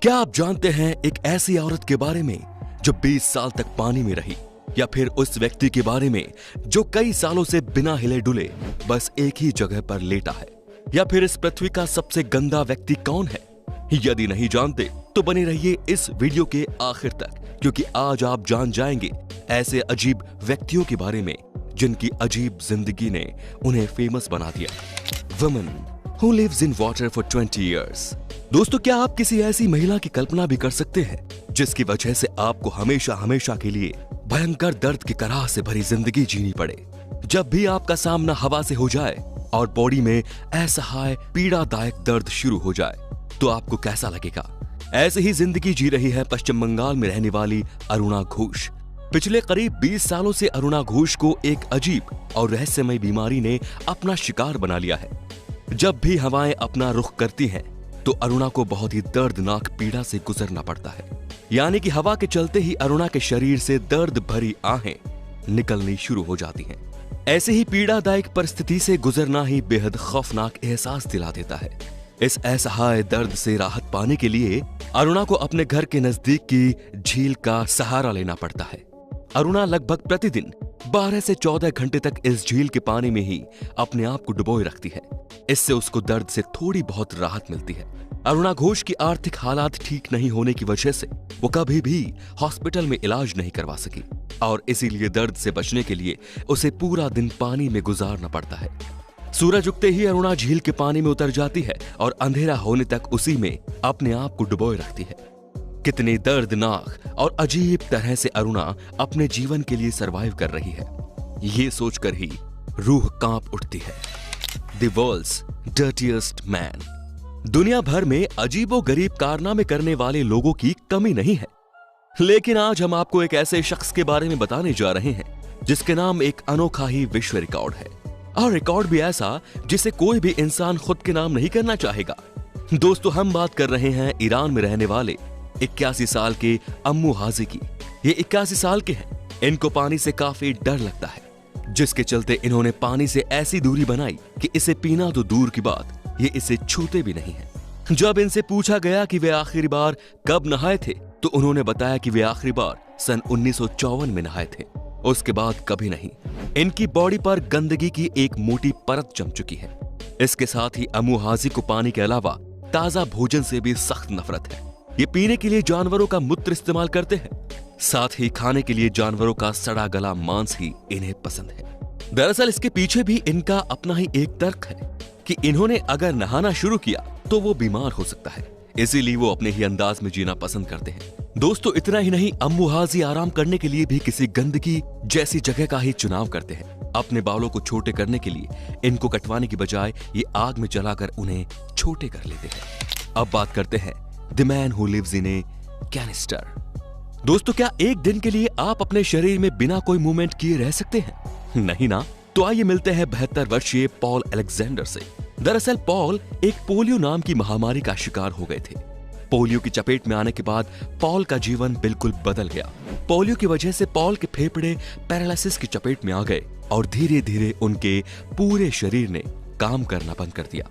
क्या आप जानते हैं एक ऐसी औरत के बारे में जो 20 साल तक पानी में रही, या फिर उस व्यक्ति के बारे में जो कई सालों से बिना हिले डुले बस एक ही जगह पर लेटा है, या फिर इस पृथ्वी का सबसे गंदा व्यक्ति कौन है? यदि नहीं जानते तो बने रहिए इस वीडियो के आखिर तक, क्योंकि आज आप जान जाएंगे ऐसे अजीब व्यक्तियों के बारे में जिनकी अजीब जिंदगी ने उन्हें फेमस बना दिया। Woman who lives in water for 20 years। दोस्तों, क्या आप किसी ऐसी महिला की कल्पना भी कर सकते हैं जिसकी वजह से आपको हमेशा हमेशा के लिए भयंकर दर्द की कराह से भरी जिंदगी जीनी पड़े? जब भी आपका सामना हवा से हो जाए और बॉडी में असहाय पीड़ादायक दर्द शुरू हो जाए तो आपको कैसा लगेगा? ऐसे ही जिंदगी जी रही है पश्चिम बंगाल में रहने वाली अरुणा घोष। पिछले करीब 20 सालों से अरुणा घोष को एक अजीब और रहस्यमय बीमारी ने अपना शिकार बना लिया है। जब भी हवाएं अपना रुख करती हैं तो अरुणा को बहुत ही दर्दनाक पीड़ा से गुजरना पड़ता है। यानी कि हवा के चलते ही अरुणा के शरीर से दर्द भरी आहें निकलनी शुरू हो जाती हैं। ऐसे ही पीड़ादायक परिस्थिति से गुजरना ही बेहद खौफनाक एहसास दिला देता है। इस असहाय दर्द से राहत पाने के लिए अरुणा को अपने घर के नजदीक की झील का सहारा लेना पड़ता है। अरुणा लगभग प्रतिदिन 12 से 14 घंटे तक इस झील के पानी में ही अपने आप को डुबोए रखती है। इससे उसको दर्द से थोड़ी बहुत राहत मिलती है। अरुणा घोष की आर्थिक हालात ठीक नहीं होने की वजह से वो कभी भी हॉस्पिटल में इलाज नहीं करवा सकी और इसीलिए दर्द से बचने के लिए उसे पूरा दिन पानी में गुजारना पड़ता है। सूरज उगते ही अरुणा झील के पानी में उतर जाती है और अंधेरा होने तक उसी में अपने आप को डुबोए रखती है। कितनी दर्दनाक और अजीब तरह से अरुणा अपने जीवन के लिए सरवाइव कर रही है, ये सोचकर ही रूह कांप उठती है। The world's dirtiest man. दुनिया भर में अजीबोगरीब कारनामे करने वाले लोगों की कमी नहीं है, लेकिन आज हम आपको एक ऐसे शख्स के बारे में बताने जा रहे हैं जिसके नाम एक अनोखा ही विश्व रिकॉर्ड है, और रिकॉर्ड भी ऐसा जिसे कोई भी इंसान खुद के नाम नहीं करना चाहेगा। दोस्तों, हम बात कर रहे हैं ईरान में रहने वाले 81 साल के अम्मू हाजी की। ये 81 साल के हैं। इनको पानी से काफी डर लगता है, जिसके चलते इन्होंने पानी से ऐसी दूरी बनाई कि इसे पीना तो दूर की बात, ये इसे छूते भी नहीं है। जब इनसे पूछा गया कि वे आखिरी बार कब नहाए थे तो उन्होंने बताया कि वे आखिरी बार सन 1954 में नहाए थे, उसके बाद कभी नहीं। इनकी बॉडी पर गंदगी की एक मोटी परत जम चुकी है। इसके साथ ही अम्मू हाजी को पानी के अलावा ताजा भोजन से भी सख्त नफरत है। ये पीने के लिए जानवरों का मूत्र इस्तेमाल करते हैं, साथ ही खाने के लिए जानवरों का सड़ा गला मांस ही इन्हें पसंद है। दरअसल इसके पीछे भी इनका अपना ही एक तर्क है कि इन्होंने अगर नहाना शुरू किया तो वो बीमार हो सकता है, इसीलिए वो अपने ही अंदाज में जीना पसंद करते हैं। दोस्तों, इतना ही नहीं, अम्मू हाजी आराम करने के लिए भी किसी गंदगी जैसी जगह का ही चुनाव करते हैं। अपने बालों को छोटे करने के लिए इनको कटवाने की बजाय ये आग में जलाकर उन्हें छोटे कर लेते हैं। अब बात करते हैं the man who lives in a canister. दोस्तों, क्या एक दिन के लिए आप अपने शरीर में बिना कोई मूवमेंट किए रह सकते हैं? नहीं ना? तो आइए मिलते हैं 72 वर्षीय पॉल अलेक्जेंडर से। दरअसल पॉल एक पोलियो नाम की महामारी का शिकार हो गए थे। पोलियो की चपेट में आने के बाद पॉल का जीवन बिल्कुल बदल गया। पोलियो की वजह से पॉल के फेफड़े पैरालिसिस की चपेट में आ गए और धीरे धीरे उनके पूरे शरीर ने काम करना बंद कर दिया।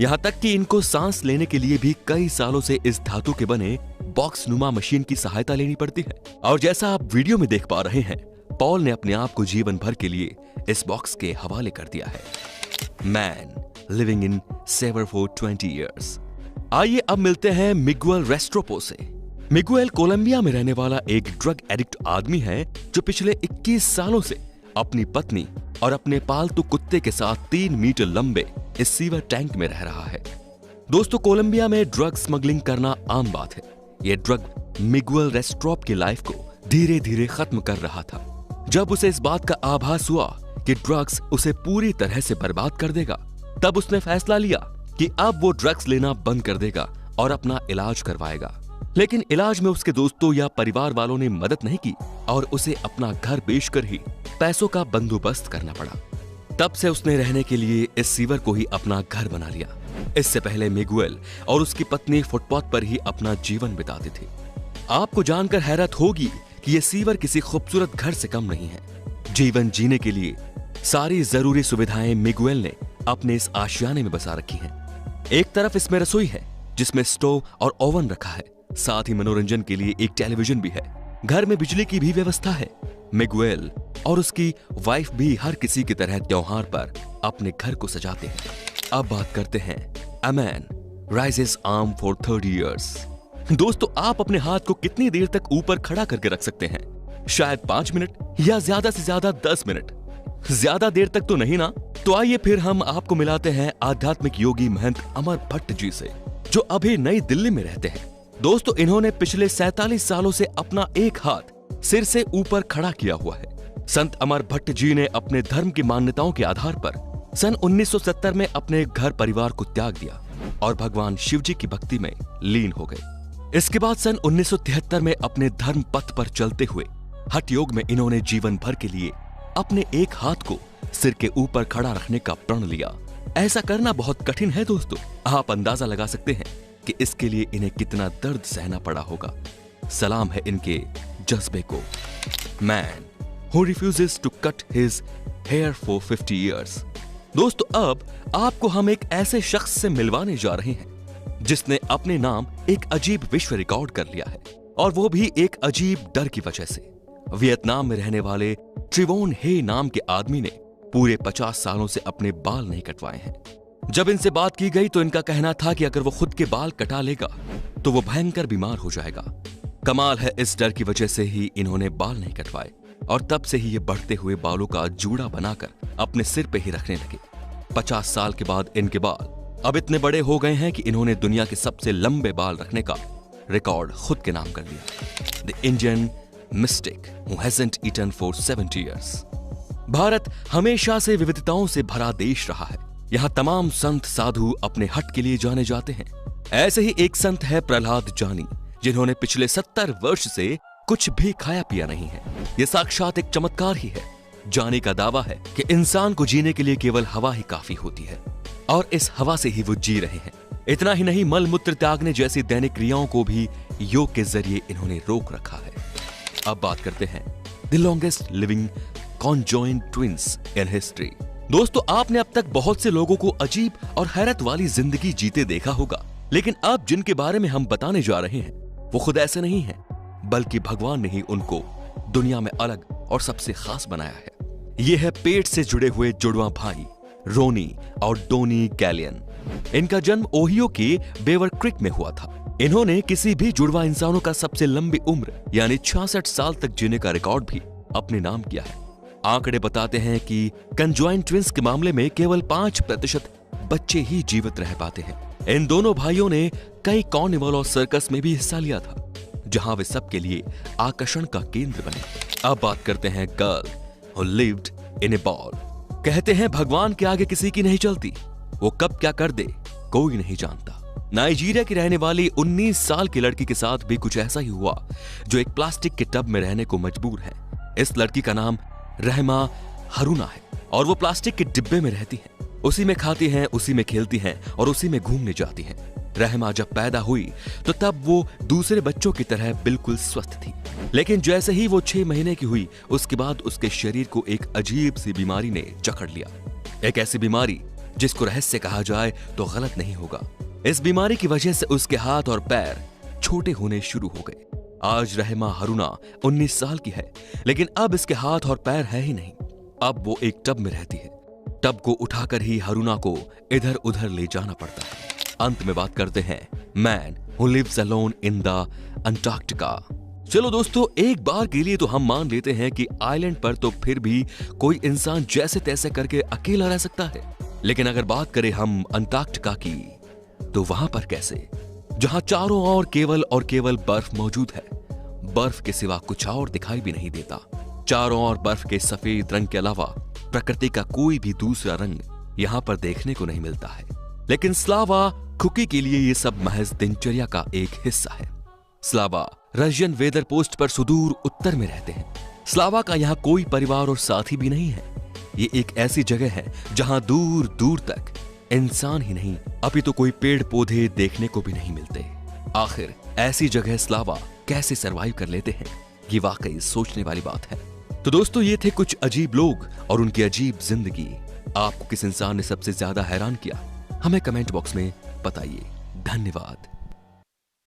यहाँ तक कि इनको सांस लेने के लिए भी कई सालों से इस धातु के बने बॉक्स नुमा मशीन की सहायता लेनी पड़ती है। और जैसा आप वीडियो में देख पा रहे हैं, पॉल ने अपने आप को जीवन भर के लिए इस बॉक्स के हवाले कर दिया है। Man living in sewer for 20 years। आइए अब मिलते हैं मिगुएल रेस्ट्रोपो से। मिगुएल कोलंबिया में रहने वाला एक ड्रग एडिक्ट आदमी है जो पिछले 21 सालों से अपनी पत्नी और अपने पालतू कुत्ते के साथ 3 मीटर लंबे इस सीवर टैंक में रह रहा है। दोस्तों, कोलंबिया में ड्रग स्मगलिंग करना आम बात है। यह ड्रग मिगुएल रेस्ट्रोप की लाइफ को धीरे धीरे खत्म कर रहा था। जब उसे इस बात का आभास हुआ कि ड्रग्स उसे पूरी तरह से बर्बाद कर देगा, तब उसने फैसला लिया कि अब वो ड्रग्स लेना बंद कर देगा और अपना इलाज करवाएगा। लेकिन इलाज में उसके दोस्तों या परिवार वालों ने मदद नहीं की और उसे अपना घर बेचकर ही पैसों का बंदोबस्त करना पड़ा। तब से उसने रहने के लिए इस सीवर को ही अपना घर बना लिया। इससे पहले मिगुएल और उसकी पत्नी फुटपाथ पर ही अपना जीवन बिताते थे। आपको जानकर हैरत होगी कि यह सीवर किसी खूबसूरत घर से कम नहीं है। जीवन जीने के लिए सारी जरूरी सुविधाएं मिगुएल ने अपने इस आशियाने में बसा रखी हैं। एक तरफ इसमें रसोई है जिसमें स्टोव और ओवन रखा है साथ ही मनोरंजन के लिए एक टेलीविजन भी है। घर में बिजली की भी व्यवस्था है। मिगुएल और उसकी वाइफ भी हर किसी की तरह त्योहार पर अपने घर को सजाते हैं। अब बात करते हैं a man rises arm for 30 years। दोस्तों, आप अपने हाथ को कितनी देर तक ऊपर खड़ा करके रख सकते हैं? शायद 5 मिनट या ज्यादा से ज्यादा 10 मिनट। ज्यादा देर तक तो नहीं ना? तो आइए फिर हम आपको मिलाते हैं आध्यात्मिक योगी महंत अमर भट्ट जी से, जो अभी नई दिल्ली में रहते हैं। दोस्तों, इन्होंने पिछले 47 सालों से अपना एक हाथ सिर से ऊपर खड़ा किया हुआ है। संत अमर भट्ट जी ने अपने धर्म की मान्यताओं के आधार पर सन 1970 में अपने घर परिवार को त्याग दिया और भगवान शिव जी की भक्ति में लीन हो गए। इसके बाद सन 1973 में अपने धर्म पथ पर चलते हुए हठ योग में इन्होंने जीवन भर के लिए अपने एक हाथ को सिर के ऊपर खड़ा रखने का प्रण लिया। ऐसा करना बहुत कठिन है दोस्तों। आप अंदाजा लगा सकते हैं कि इसके लिए इन्हें कितना दर्द सहना पड़ा होगा। सलाम है इनके जज्बे को। Man who refuses to cut his hair for 50 years। दोस्तों, अब आपको हम एक ऐसे शख्स से मिलवाने जा रहे हैं जिसने अपने नाम एक अजीब विश्व रिकॉर्ड कर लिया है, और वो भी एक अजीब डर की वजह से। वियतनाम में रहने वाले त्रिवोन हे नाम के आदमी ने पूरे 50 सालों से अपने बाल नहीं कटवाए हैं। जब इनसे बात की गई तो इनका कहना था कि अगर वो खुद के बाल कटा लेगा तो वो भयंकर बीमार हो जाएगा। कमाल है, इस डर की वजह से ही इन्होंने बाल नहीं कटवाए और तब से ही ये बढ़ते हुए बालों का जूड़ा बनाकर अपने सिर पे ही रखने लगे। 50 साल के बाद इनके बाल अब इतने बड़े हो गए हैं कि इन्होंने दुनिया के सबसे लंबे बाल रखने का रिकॉर्ड खुद के नाम कर लिया। The Indian mystic who hasn't eaten for 70 years। Bharat हमेशा से विविधताओं से भरा देश रहा है। यहाँ तमाम संत साधु अपने हट के लिए जाने जाते हैं। ऐसे ही एक संत है प्रहलाद जानी, जिन्होंने पिछले 70 वर्ष से कुछ भी खाया पिया नहीं है। ये साक्षात एक चमत्कार ही है। जानी का दावा है कि इंसान को जीने के लिए केवल हवा ही काफी होती है और इस हवा से ही वो जी रहे हैं। इतना ही नहीं, मल मूत्र त्यागने जैसी दैनिक क्रियाओं को भी योग के जरिए इन्होंने रोक रखा है। अब बात करते हैं the longest living conjoint twins in history. दोस्तों, आपने अब तक बहुत से लोगों को अजीब और हैरत वाली जिंदगी जीते देखा होगा, लेकिन अब जिनके बारे में हम बताने जा रहे हैं वो खुद ऐसे नहीं हैं, बल्कि भगवान ने ही उनको दुनिया में अलग और सबसे खास बनाया है। ये है पेट से जुड़े हुए जुड़वा भाई रोनी और डोनी गैलियन। इनका जन्म ओहियो के बेवर क्रिक में हुआ था। इन्होंने किसी भी जुड़वा इंसानों का सबसे लंबी उम्र यानी 66 साल तक जीने का रिकॉर्ड भी अपने नाम किया है। आंकड़े बताते हैं कि कंजॉइंट ट्विंस के मामले में केवल 5% बच्चे ही जीवित रह पाते हैं। इन दोनों भाइयों ने कई कार्निवल और सर्कस में भी हिस्सा लिया था, जहां वे सबके लिए आकर्षण का केंद्र बने। अब बात करते हैं girl who lived in A ball. कहते हैं भगवान के आगे किसी की नहीं चलती, वो कब क्या कर दे कोई नहीं जानता। नाइजीरिया की रहने वाली 19 साल की लड़की के साथ भी कुछ ऐसा ही हुआ, जो एक प्लास्टिक के टब में रहने को मजबूर है। इस लड़की का नाम रहमा हरुना है और वो प्लास्टिक के डिब्बे में रहती है। उसी में खाती हैं, उसी में खेलती हैं और उसी में घूमने जाती हैं। रहमा जब पैदा हुई तो तब वो दूसरे बच्चों की तरह बिल्कुल स्वस्थ थी, लेकिन जैसे ही वो 6 महीने की हुई उसके बाद उसके शरीर को एक अजीब सी बीमारी ने जकड़ लिया। एक ऐसी बीमारी जिसको रहस्य कहा जाए तो गलत नहीं होगा। इस बीमारी की वजह से उसके हाथ और पैर छोटे होने शुरू हो गए। आज रहमा हरुना 19 साल की है, लेकिन अब इसके हाथ और पैर है ही नहीं। अब वो एक टब में रहती है। टब को उठाकर ही हरुना को इधर उधर ले जाना पड़ता है। अंत में बात करते हैं man who lives alone in the Antarctica. चलो दोस्तों, एक बार के लिए तो हम मान लेते हैं कि आइलैंड पर तो फिर भी कोई इंसान जैसे तैसे करके अकेला रह सकता है, लेकिन अगर बात करें हम अंटार्कटिका की तो वहां पर कैसे, जहां चारों ओर केवल और केवल बर्फ मौजूद है। बर्फ के सिवा कुछ और दिखाई भी नहीं देता। चारों ओर बर्फ के सफेद रंग के अलावा प्रकृति का कोई भी दूसरा रंग यहाँ पर देखने को नहीं मिलता है। लेकिन स्लावा खुकी के लिए ये सब महज दिनचर्या का एक हिस्सा है। स्लावा रशियन वेदर पोस्ट पर सुदूर उत्तर में रहते हैं। स्लावा का यहाँ कोई परिवार और साथी भी नहीं है। ये एक ऐसी जगह है जहां दूर दूर तक इंसान ही नहीं, अभी तो कोई पेड़ पौधे देखने को भी नहीं मिलते। आखिर ऐसी जगह स्लावा कैसे सरवाइव कर लेते हैं, ये वाकई सोचने वाली बात है। तो दोस्तों, ये थे कुछ अजीब लोग और उनकी अजीब जिंदगी। आपको किस इंसान ने सबसे ज्यादा हैरान किया, हमें कमेंट बॉक्स में बताइए। धन्यवाद।